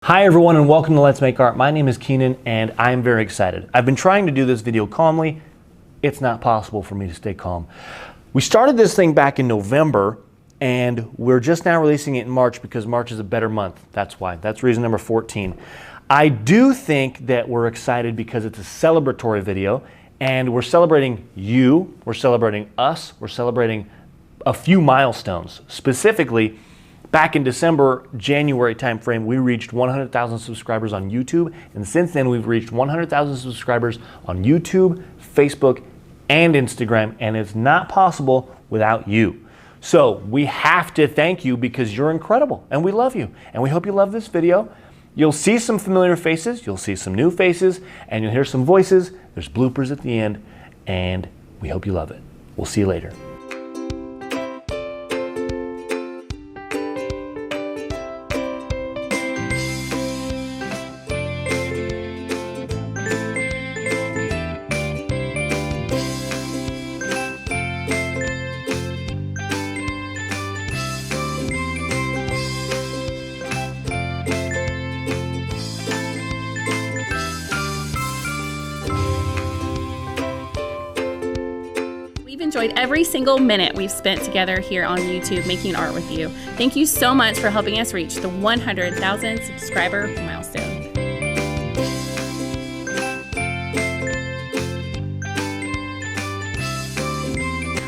Hi everyone and welcome to Let's Make Art. My name is Keenan and I'm very excited. I've been trying to do this video calmly. It's not possible for me to stay calm. We started this thing back in November and we're just now releasing it in March because March is a better month. That's why. That's reason number 14. I do think that we're excited because it's a celebratory video and we're celebrating you, we're celebrating us, we're celebrating a few milestones. Specifically, back in December, January timeframe, we reached 100,000 subscribers on YouTube, and since then we've reached 100,000 subscribers on YouTube, Facebook, and Instagram, and it's not possible without you. So we have to thank you because you're incredible, and we love you, and we hope you love this video. You'll see some familiar faces, you'll see some new faces, and you'll hear some voices. There's bloopers at the end, and we hope you love it. We'll see you later. We've enjoyed every single minute we've spent together here on YouTube making art with you. Thank you so much for helping us reach the 100,000 subscriber milestone.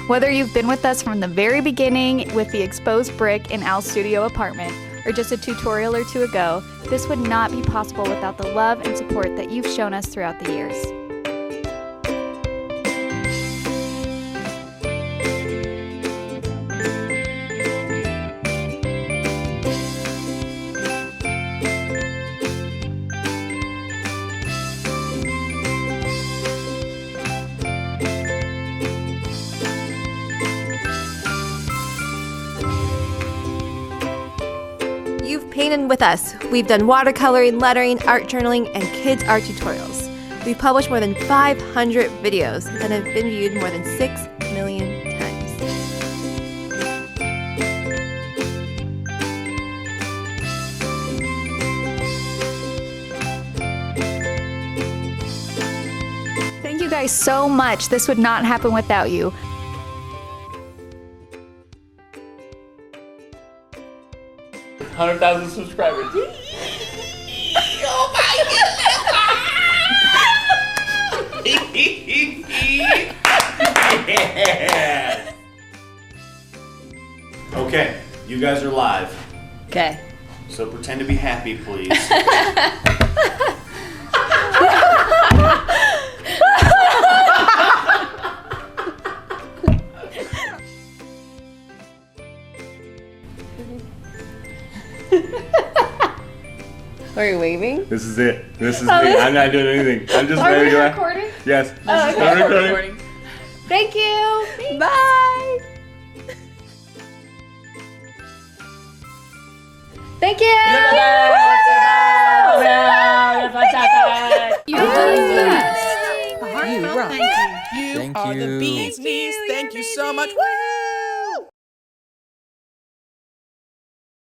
Whether you've been with us from the very beginning with the exposed brick in Al's studio apartment, or just a tutorial or two ago, this would not be possible without the love and support that you've shown us throughout the years. You've painted with us. We've done watercoloring, lettering, art journaling, and kids art tutorials. We've published more than 500 videos that have been viewed more than 6 million times. Thank you guys so much. This would not happen without you. Hundred thousand subscribers. Oh my goodness! Yes. Okay, you guys are live. Okay. So pretend to be happy, please. Are you waving? This is it. This is me. I'm not doing anything. I'm just Are ready we to recording? Yes. Oh, okay. I'm recording. Thank you. Bye. Thank you. You did You are the bee's knees. Thank you so much. Woo!